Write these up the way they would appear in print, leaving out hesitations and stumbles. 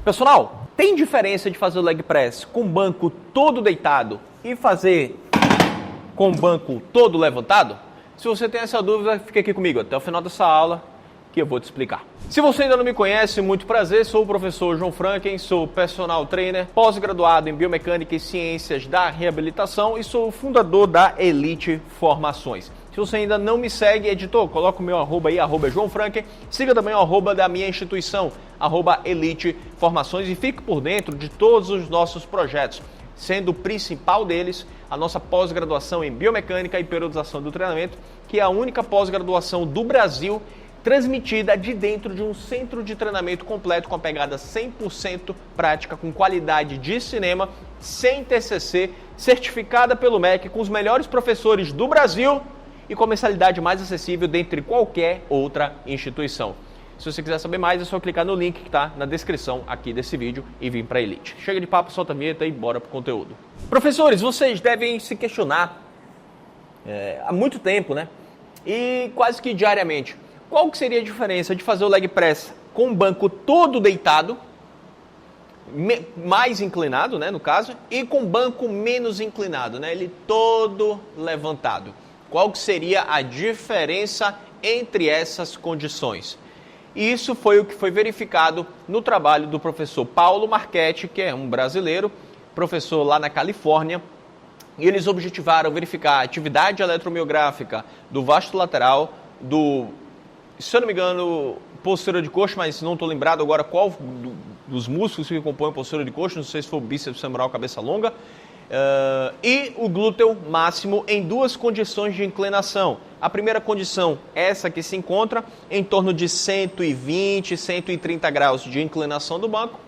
Pessoal, tem diferença de fazer o leg press com o banco todo deitado e fazer com o banco todo levantado? Se você tem essa dúvida, fique aqui comigo até o final dessa aula que eu vou te explicar. Se você ainda não me conhece, muito prazer, sou o professor João Franken, sou personal trainer, pós-graduado em biomecânica e ciências da reabilitação e sou o fundador da Elite Formações. Se você ainda não me segue, editor, coloca o meu arroba aí, João Franken, siga também o arroba da minha instituição, Elite Formações, e fique por dentro de todos os nossos projetos, sendo o principal deles a nossa pós-graduação em biomecânica e periodização do treinamento, que é a única pós-graduação do Brasil transmitida de dentro de um centro de treinamento completo com a pegada 100% prática, com qualidade de cinema, sem TCC, certificada pelo MEC, com os melhores professores do Brasil e com a mensalidade mais acessível dentre qualquer outra instituição. Se você quiser saber mais, é só clicar no link que está na descrição aqui desse vídeo e vir para a Elite. Chega de papo, solta a vinheta e bora pro conteúdo. Professores, vocês devem se questionar há muito tempo, né? E quase que diariamente. Qual que seria a diferença de fazer o leg press com o banco todo deitado, mais inclinado, né, no caso, e com o banco menos inclinado, né, ele todo levantado? Qual que seria a diferença entre essas condições? E isso foi o que foi verificado no trabalho do professor Paulo Marchetti, que é um brasileiro, professor lá na Califórnia, e eles objetivaram verificar a atividade eletromiográfica do vasto lateral, se eu não me engano, posterior de coxa, mas não estou lembrado agora qual dos músculos que compõem a posterior de coxa, não sei se foi o bíceps femoral cabeça longa, e o glúteo máximo em duas condições de inclinação. A primeira condição, essa que se encontra em torno de 120, 130 graus de inclinação do banco,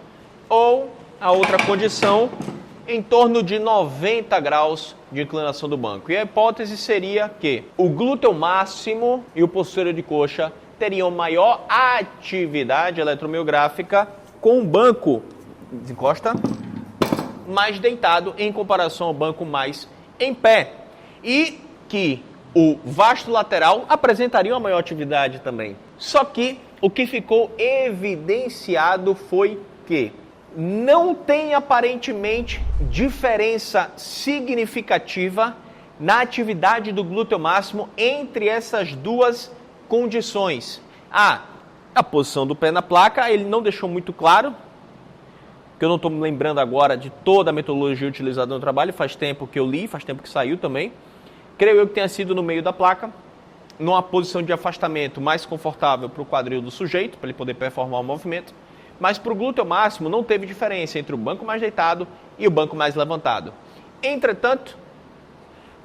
ou a outra condição em torno de 90 graus de inclinação do banco. E a hipótese seria que o glúteo máximo e o posterior de coxa teriam maior atividade eletromiográfica com o banco, desencosta, mais deitado em comparação ao banco mais em pé. E que o vasto lateral apresentaria uma maior atividade também. Só que o que ficou evidenciado foi que não tem aparentemente diferença significativa na atividade do glúteo máximo entre essas duas condições. A posição do pé na placa, ele não deixou muito claro, porque eu não estou me lembrando agora de toda a metodologia utilizada no trabalho, faz tempo que eu li, faz tempo que saiu também. Creio eu que tenha sido no meio da placa, numa posição de afastamento mais confortável para o quadril do sujeito, para ele poder performar o movimento. Mas para o glúteo máximo não teve diferença entre o banco mais deitado e o banco mais levantado. Entretanto,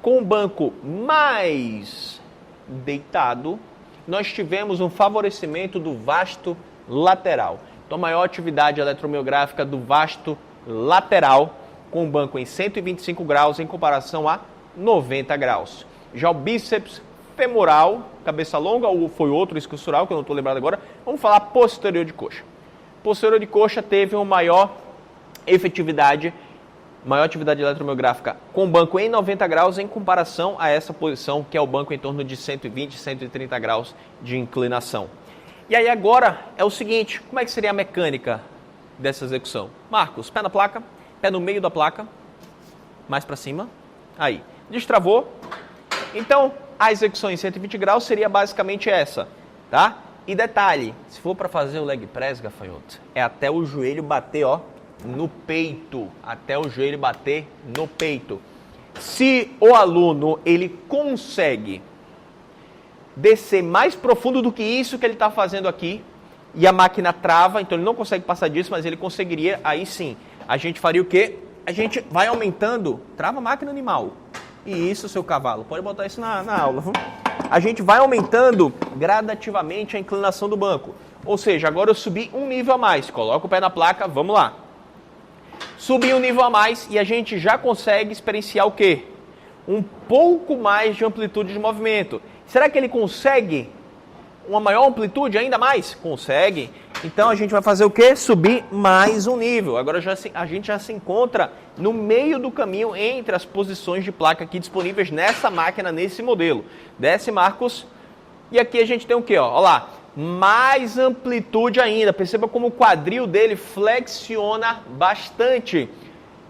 com o banco mais deitado, nós tivemos um favorecimento do vasto lateral. Então, maior atividade eletromiográfica do vasto lateral, com o banco em 125 graus em comparação a 90 graus. Já o bíceps femoral, cabeça longa, ou foi outro escussural, que eu não estou lembrado agora, vamos falar posterior de coxa. Posterior de coxa teve uma maior atividade eletromiográfica com o banco em 90 graus em comparação a essa posição, que é o banco em torno de 120, 130 graus de inclinação. E aí agora é o seguinte, como é que seria a mecânica dessa execução? Marcos, pé na placa, pé no meio da placa, mais para cima, aí, destravou. Então, a execução em 120 graus seria basicamente essa, tá? E detalhe, se for para fazer o leg press, gafanhoto, é até o joelho bater, ó, no peito. Até o joelho bater no peito. Se o aluno, ele consegue descer mais profundo do que isso que ele está fazendo aqui, e a máquina trava, então ele não consegue passar disso, mas ele conseguiria, aí sim, a gente faria o quê? A gente vai aumentando, trava a máquina animal. E isso, seu cavalo, pode botar isso na aula, viu? A gente vai aumentando gradativamente a inclinação do banco. Ou seja, agora eu subi um nível a mais. Coloca o pé na placa, vamos lá. Subi um nível a mais e a gente já consegue experienciar o quê? Um pouco mais de amplitude de movimento. Será que ele consegue uma maior amplitude ainda mais? Consegue. Então a gente vai fazer o quê? Subir mais um nível. Agora a gente já se encontra no meio do caminho entre as posições de placa aqui disponíveis nessa máquina, nesse modelo. Desce, Marcos. E aqui a gente tem o quê? Olha lá. mais amplitude ainda. Perceba como o quadril dele flexiona bastante.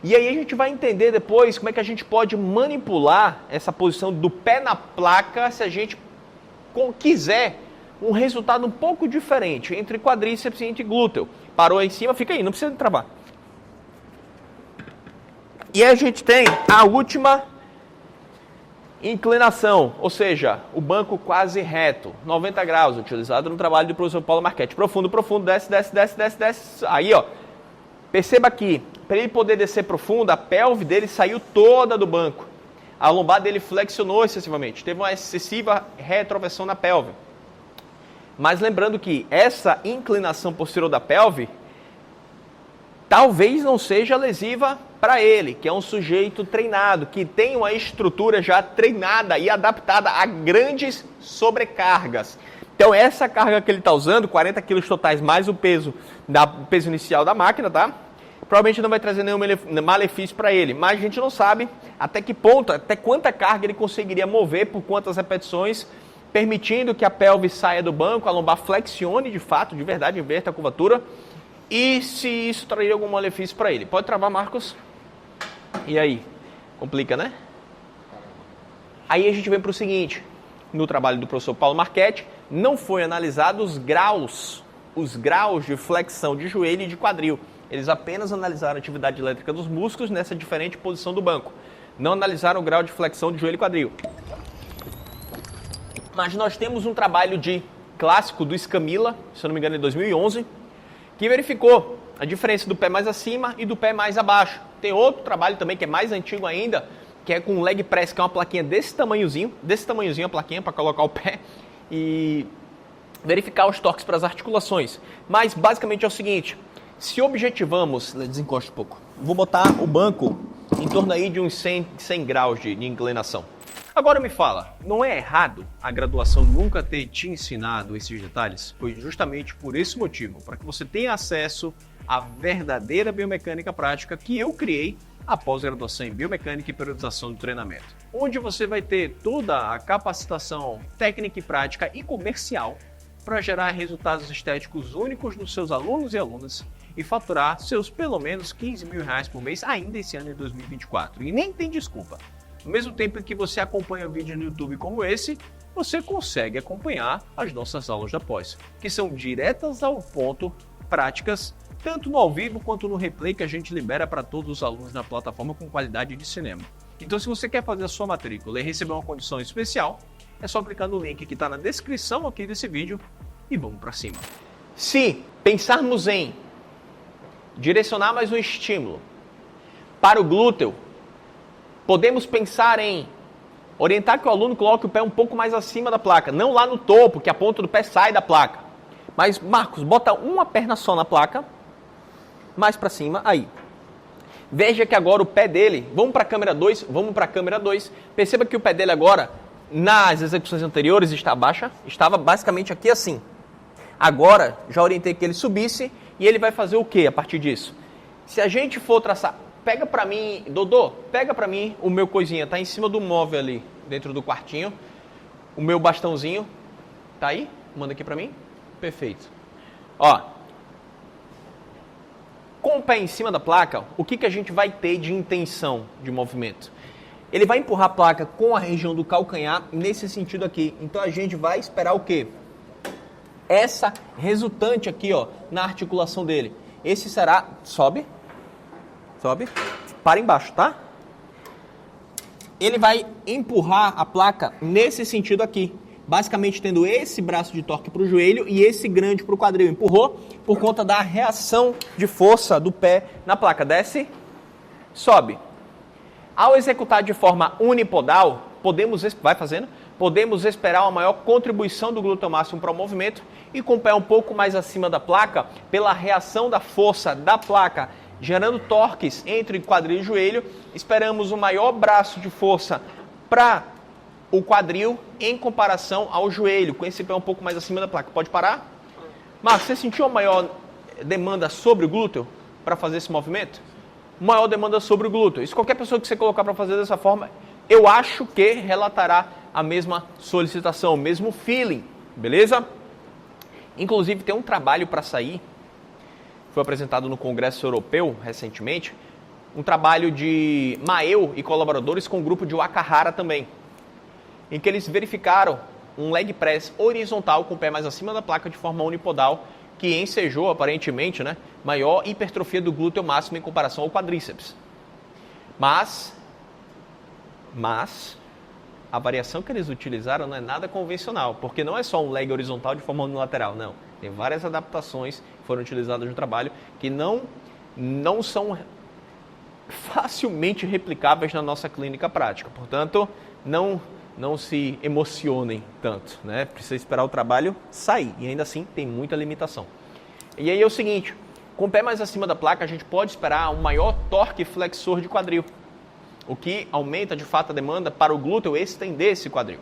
E aí a gente vai entender depois como é que a gente pode manipular essa posição do pé na placa se a gente quiser um resultado um pouco diferente entre quadríceps e entre glúteo. Parou aí em cima, fica aí, não precisa travar. E aí a gente tem a última inclinação, ou seja, o banco quase reto, 90 graus, utilizado no trabalho do professor Paulo Marchetti. Profundo, profundo, desce, desce, desce, desce, desce. Aí, ó, perceba aqui, para ele poder descer profundo, a pelve dele saiu toda do banco. A lombar dele flexionou excessivamente, teve uma excessiva retroversão na pelve. Mas lembrando que essa inclinação posterior da pelve talvez não seja lesiva para ele, que é um sujeito treinado, que tem uma estrutura já treinada e adaptada a grandes sobrecargas. Então essa carga que ele está usando, 40 quilos totais mais o peso inicial da máquina, tá? Provavelmente não vai trazer nenhum malefício para ele, mas a gente não sabe até que ponto, até quanta carga ele conseguiria mover, por quantas repetições, permitindo que a pelve saia do banco, a lombar flexione de fato, de verdade, inverta a curvatura, e se isso traria algum malefício para ele. Pode travar, Marcos? E aí? Complica, né? Aí a gente vem para o seguinte, no trabalho do professor Paulo Marchetti, não foi analisado os graus de flexão de joelho e de quadril. Eles apenas analisaram a atividade elétrica dos músculos nessa diferente posição do banco. Não analisaram o grau de flexão de joelho e quadril. Mas nós temos um trabalho clássico do Scamilla, se eu não me engano, em 2011, que verificou a diferença do pé mais acima e do pé mais abaixo. Tem outro trabalho também que é mais antigo ainda, que é com leg press, que é uma plaquinha desse tamanhozinho a plaquinha para colocar o pé e verificar os torques para as articulações. Mas basicamente é o seguinte, se objetivamos, desencosta um pouco, vou botar o banco em torno aí de uns 100 graus de inclinação. Agora me fala, não é errado a graduação nunca ter te ensinado esses detalhes? Foi justamente por esse motivo, para que você tenha acesso à verdadeira biomecânica prática que eu criei após graduação em biomecânica e periodização do treinamento, onde você vai ter toda a capacitação técnica e prática e comercial para gerar resultados estéticos únicos nos seus alunos e alunas e faturar seus pelo menos R$15 mil por mês ainda esse ano de 2024. E nem tem desculpa. Ao mesmo tempo que você acompanha vídeos no YouTube como esse, você consegue acompanhar as nossas aulas da pós, que são diretas ao ponto, práticas, tanto no ao vivo quanto no replay que a gente libera para todos os alunos na plataforma com qualidade de cinema. Então, se você quer fazer a sua matrícula e receber uma condição especial, é só clicar no link que está na descrição aqui desse vídeo e vamos para cima. Se pensarmos em direcionar mais um estímulo para o glúteo, podemos pensar em orientar que o aluno coloque o pé um pouco mais acima da placa, não lá no topo, que a ponta do pé sai da placa. Mas, Marcos, bota uma perna só na placa, mais para cima, aí. Veja que agora o pé dele, vamos para a câmera 2, perceba que o pé dele agora, nas execuções anteriores, estava basicamente aqui assim. Agora, já orientei que ele subisse e ele vai fazer o que a partir disso? Se a gente for traçar, pega para mim, Dodô, pega para mim o meu coisinha, tá em cima do móvel ali, dentro do quartinho, o meu bastãozinho, tá aí? Manda aqui para mim. Perfeito. Ó, com o pé em cima da placa, o que a gente vai ter de intenção de movimento? Ele vai empurrar a placa com a região do calcanhar nesse sentido aqui. Então a gente vai esperar o quê? Essa resultante aqui, ó, na articulação dele. Esse será, sobe, para embaixo, tá? Ele vai empurrar a placa nesse sentido aqui. Basicamente tendo esse braço de torque para o joelho e esse grande para o quadril. Empurrou por conta da reação de força do pé na placa. Desce, sobe. Ao executar de forma unipodal, podemos esperar uma maior contribuição do glúteo máximo para o movimento e com o pé um pouco mais acima da placa, pela reação da força da placa, gerando torques entre quadril e joelho, esperamos um maior braço de força para o quadril em comparação ao joelho, com esse pé um pouco mais acima da placa. Pode parar? Marcos, você sentiu a maior demanda sobre o glúteo para fazer esse movimento? Maior demanda sobre o glúteo. Isso qualquer pessoa que você colocar para fazer dessa forma, eu acho que relatará a mesma solicitação, o mesmo feeling, beleza? Inclusive tem um trabalho para sair, foi apresentado no Congresso Europeu recentemente, um trabalho de Maeu e colaboradores com o grupo de Wakahara também, em que eles verificaram um leg press horizontal com o pé mais acima da placa de forma unipodal, que ensejou aparentemente, né, maior hipertrofia do glúteo máximo em comparação ao quadríceps. Mas a variação que eles utilizaram não é nada convencional, porque não é só um leg horizontal de forma unilateral, não. Tem várias adaptações que foram utilizadas no trabalho que não são facilmente replicáveis na nossa clínica prática. Portanto, não se emocionem tanto, né? Precisa esperar o trabalho sair e ainda assim tem muita limitação. E aí é o seguinte, com o pé mais acima da placa a gente pode esperar um maior torque flexor de quadril, o que aumenta de fato a demanda para o glúteo estender esse quadril,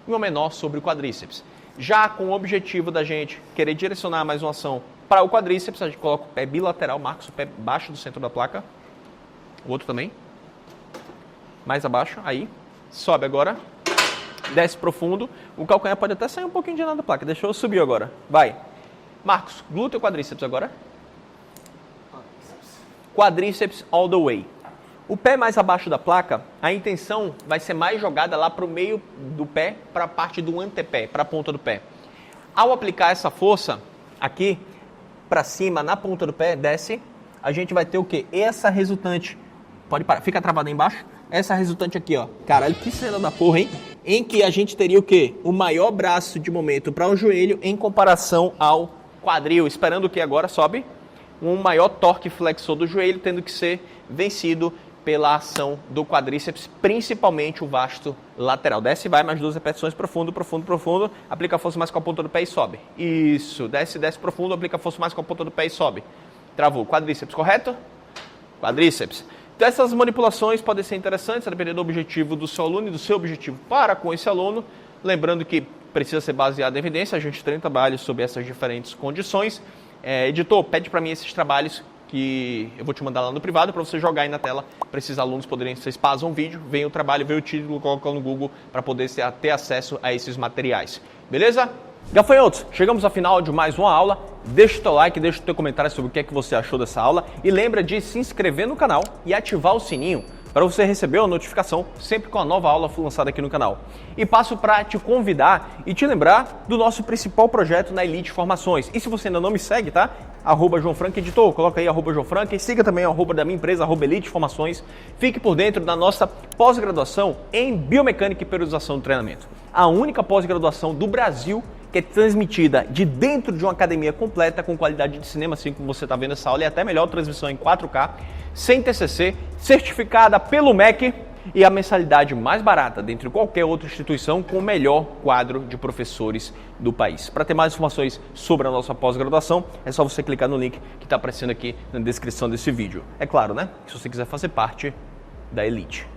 e um menor sobre o quadríceps. Já com o objetivo da gente querer direcionar mais uma ação para o quadríceps, a gente coloca o pé bilateral, marca o pé baixo do centro da placa, o outro também, mais abaixo, aí, sobe agora, desce profundo, o calcanhar pode até sair um pouquinho de lado da placa, deixa eu subir agora, vai. Marcos, glúteo ou quadríceps agora? Quadríceps all the way. O pé mais abaixo da placa, a intenção vai ser mais jogada lá para o meio do pé, para a parte do antepé, para a ponta do pé. Ao aplicar essa força aqui, para cima, na ponta do pé, desce, a gente vai ter o quê? Essa resultante, pode parar, fica travado aí embaixo, essa resultante aqui, ó, caralho, que cena da porra, hein? Em que a gente teria o quê? O maior braço de momento para o joelho em comparação ao quadril, esperando que agora sobe um maior torque flexor do joelho, tendo que ser vencido pela ação do quadríceps, principalmente o vasto lateral. Desce e vai, mais 2 repetições, profundo, profundo, profundo, aplica a força mais com a ponta do pé e sobe. Isso, desce, desce profundo, aplica a força mais com a ponta do pé e sobe. Travou, quadríceps, correto? Quadríceps. Então, essas manipulações podem ser interessantes, a depender do objetivo do seu aluno e do seu objetivo para com esse aluno. Lembrando que precisa ser baseado em evidência, a gente tem trabalhos sobre essas diferentes condições. Editor, pede para mim esses trabalhos que eu vou te mandar lá no privado para você jogar aí na tela, para esses alunos poderem, vocês pausam o vídeo, veem o trabalho, veem o título, colocam no Google para poder ter acesso a esses materiais. Beleza? Gafanhotos, chegamos ao final de mais uma aula. Deixa o teu like, deixa o teu comentário sobre o que é que você achou dessa aula e lembra de se inscrever no canal e ativar o sininho para você receber a notificação sempre com a nova aula lançada aqui no canal. E passo para te convidar e te lembrar do nosso principal projeto na Elite Formações. E se você ainda não me segue, tá? @JoãoFranca Editor, coloca aí @JoãoFranca e siga também o da minha empresa, @Elite Formações. Fique por dentro da nossa pós-graduação em Biomecânica e Periodização do Treinamento. A única pós-graduação do Brasil que é transmitida de dentro de uma academia completa, com qualidade de cinema, assim como você está vendo essa aula, e até melhor transmissão em 4K, sem TCC, certificada pelo MEC e a mensalidade mais barata dentre qualquer outra instituição com o melhor quadro de professores do país. Para ter mais informações sobre a nossa pós-graduação, é só você clicar no link que está aparecendo aqui na descrição desse vídeo. É claro, né? Se você quiser fazer parte da Elite.